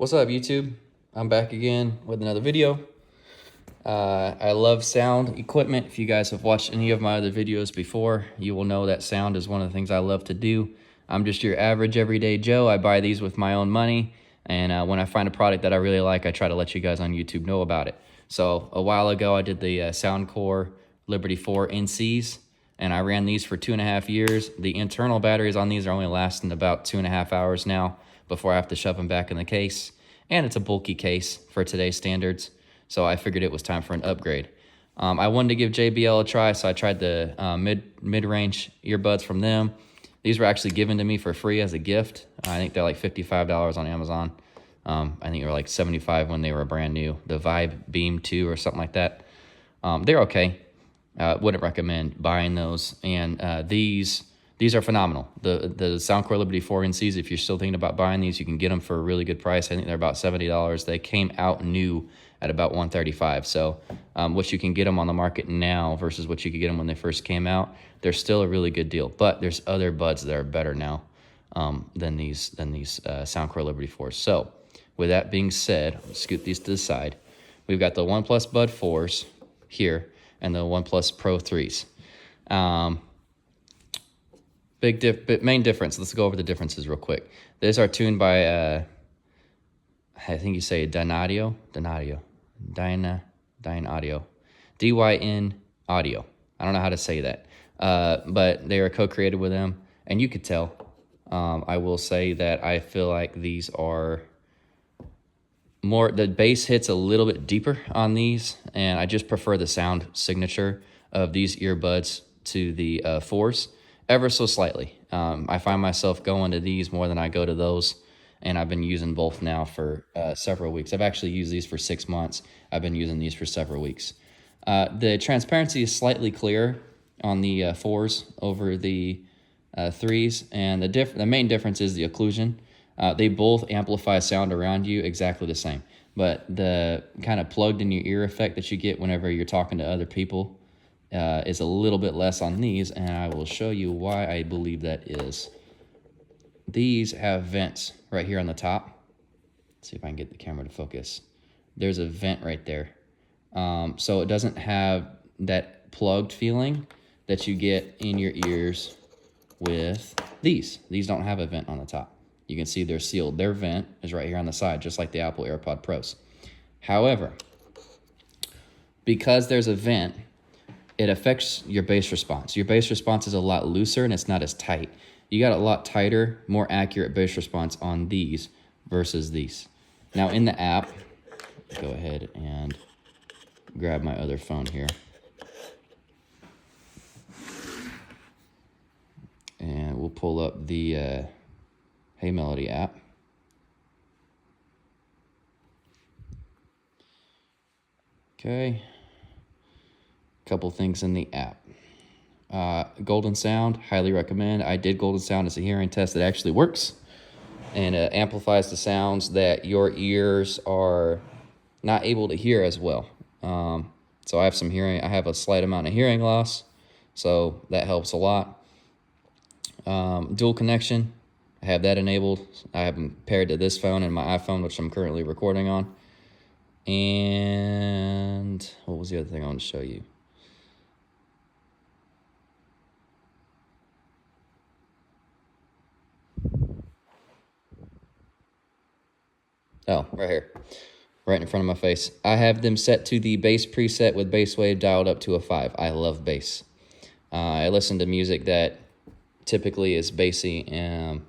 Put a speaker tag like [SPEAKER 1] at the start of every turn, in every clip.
[SPEAKER 1] What's up, YouTube? I'm back again with another video. I love sound equipment. If you guys have watched any of my other videos before, you will know that sound is one of the things I love to do. I'm just your average everyday Joe. I buy these with my own money, and when I find a product that I really like, I try to let you guys on YouTube know about it. So a while ago, I did the Soundcore Liberty 4 NCs, and I ran these for 2.5 years. The internal batteries on these are only lasting about 2.5 hours now before I have to shove them back in the case. And it's a bulky case for today's standards, so I figured it was time for an upgrade. I wanted to give JBL a try, so I tried the mid-range earbuds from them. These were actually given to me for free as a gift. I think they're like $55 on Amazon. I think they were like $75 when they were brand new. The Vibe Beam 2 or something like that. They're okay. Wouldn't recommend buying those. And these are phenomenal. The Soundcore Liberty 4 NCs, if you're still thinking about buying these, you can get them for a really good price. I think they're about $70. They came out new at about $135. So what you can get them on the market now versus what you could get them when they first came out, they're still a really good deal. But there's other buds that are better now than these Soundcore Liberty 4s. So with that being said, I'll scoot these to the side. We've got the Oneplus Bud 4s here and the Oneplus Pro 3s. Main difference. Let's go over the differences real quick. These are tuned by, I think you say Dyn Audio, Dyn Audio. I don't know how to say that, but they are co-created with them, and you could tell. I will say that I feel like these are more, the bass hits a little bit deeper on these, and I just prefer the sound signature of these earbuds to the 4s. Ever so slightly. I find myself going to these more than I go to those, and I've been using both now for several weeks. I've actually used these for 6 months. I've been using these for several weeks. The transparency is slightly clearer on the 4s over the 3s, and the main difference is the occlusion. They both amplify sound around you exactly the same, but the kind of plugged in your ear effect that you get whenever you're talking to other people is a little bit less on these, and I will show you why I believe that is. These have vents right here on the top. Let's see if I can get the camera to focus. There's a vent right there. So it doesn't have that plugged feeling that you get in your ears with these. These don't have a vent on the top. You can see they're sealed. Their vent is right here on the side, just like the Apple AirPod Pros. However, because there's a vent, it affects your bass response. Your bass response is a lot looser and it's not as tight. You got a lot tighter, more accurate bass response on these versus these. Now in the app, go ahead and grab my other phone here. And we'll pull up the Hey Melody app. Okay. Couple things in the app. Golden Sound, highly recommend. I did Golden Sound as a hearing test. It actually works, and it amplifies the sounds that your ears are not able to hear as well. So I have a slight amount of hearing loss, so that helps a lot. Dual connection, I have that enabled. I have them paired to this phone and my iPhone, which I'm currently recording on. And what was the other thing I want to show you? Oh, right here, right in front of my face. I have them set to the bass preset with bass wave dialed up to a 5. I love bass. I listen to music that typically is bassy,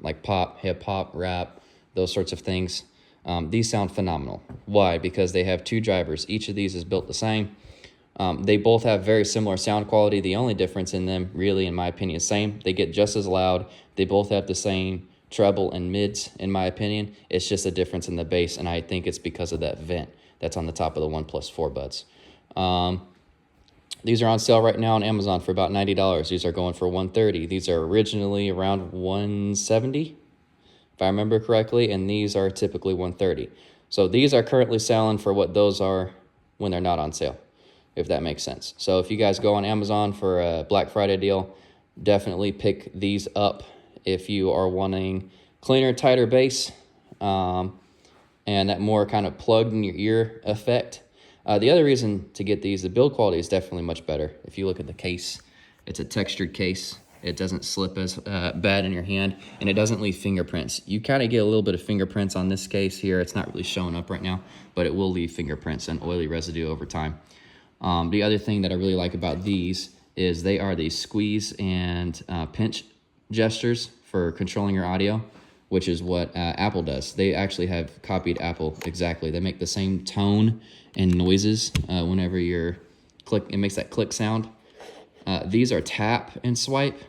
[SPEAKER 1] like pop, hip hop, rap, those sorts of things. These sound phenomenal. Why? Because they have 2 drivers. Each of these is built the same. They both have very similar sound quality. The only difference in them, really, in my opinion, is same. They get just as loud. They both have the same treble and mids, in my opinion. It's just a difference in the bass, and I think it's because of that vent that's on the top of the Oneplus 4 buds. These are on sale right now on Amazon for about $90. These are going for $130. These are originally around $170, if I remember correctly, and these are typically $130. So these are currently selling for what those are when they're not on sale, if that makes sense. So if you guys go on Amazon for a Black Friday deal, definitely pick these up if you are wanting cleaner, tighter bass. and that more kind of plugged in your ear effect. The other reason to get these, the build quality is definitely much better. If you look at the case, it's a textured case. It doesn't slip as bad in your hand, and it doesn't leave fingerprints. You kind of get a little bit of fingerprints on this case here. It's not really showing up right now, but it will leave fingerprints and oily residue over time. The other thing that I really like about these is they are these squeeze and pinch gestures for controlling your audio, which is what Apple does. They actually have copied Apple exactly. They make the same tone and noises whenever you're click. It makes that click sound. These are tap and swipe.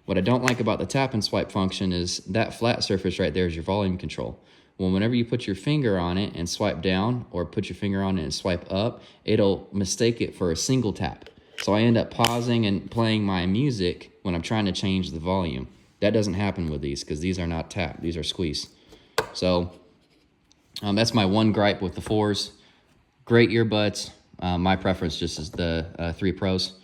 [SPEAKER 1] What I don't like about the tap and swipe function is that flat surface right there is your volume control. Well, whenever you put your finger on it and swipe down, or put your finger on it and swipe up, it'll mistake it for a single tap. So I end up pausing and playing my music when I'm trying to change the volume. That doesn't happen with these because these are not tap, these are squeeze. So that's my one gripe with the 4s. Great earbuds. My preference just is the 3 Pros.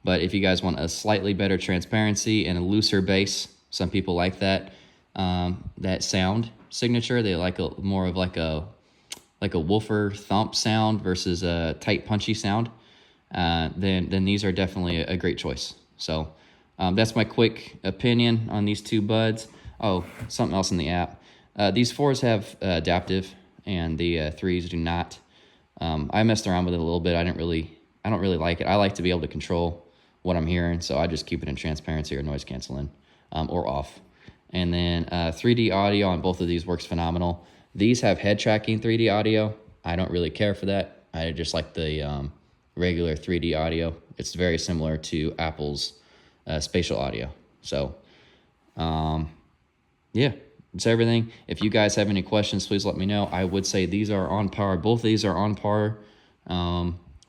[SPEAKER 1] But if you guys want a slightly better transparency and a looser bass, some people like that that sound signature. They like more of like a woofer thump sound versus a tight punchy sound. Then these are definitely a great choice. So that's my quick opinion on these 2 buds. Oh, something else in the app. These 4s have adaptive, and the 3s do not. I messed around with it a little bit. I don't really like it. I like to be able to control what I'm hearing, so I just keep it in transparency or noise canceling, or off. And then 3D audio on both of these works phenomenal. These have head tracking 3D audio. I don't really care for that. I just like the regular 3D audio. It's very similar to Apple's spatial audio. So, yeah, it's everything. If you guys have any questions, please let me know. I would say these are on par. Both of these are on par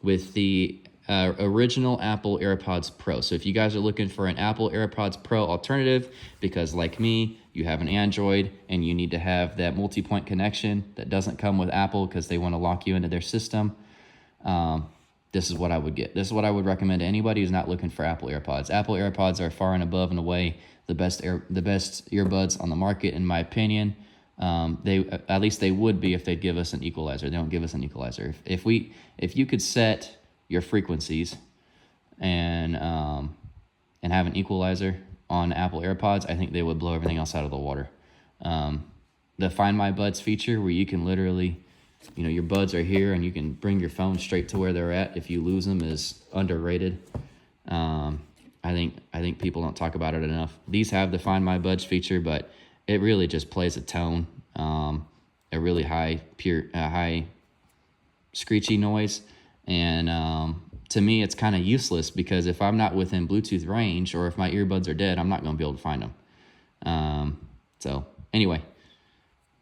[SPEAKER 1] with the original Apple AirPods Pro. So if you guys are looking for an Apple AirPods Pro alternative, because like me, you have an Android and you need to have that multi-point connection that doesn't come with Apple because they want to lock you into their system, this is what I would get. This is what I would recommend to anybody who's not looking for Apple AirPods. Apple AirPods are far and above and away the best earbuds on the market, in my opinion. At least they would be if they'd give us an equalizer. They don't give us an equalizer. If you could set your frequencies and have an equalizer on Apple AirPods, I think they would blow everything else out of the water. The Find My Buds feature, where you can literally, your buds are here and you can bring your phone straight to where they're at if you lose them, is underrated. I think people don't talk about it enough. These have the Find My Buds feature, but it really just plays a tone, a really high screechy noise. And to me, it's kind of useless, because if I'm not within Bluetooth range, or if my earbuds are dead, I'm not going to be able to find them. So anyway,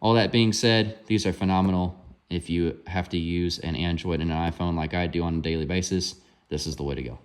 [SPEAKER 1] all that being said, these are phenomenal. If you have to use an Android and an iPhone like I do on a daily basis, this is the way to go.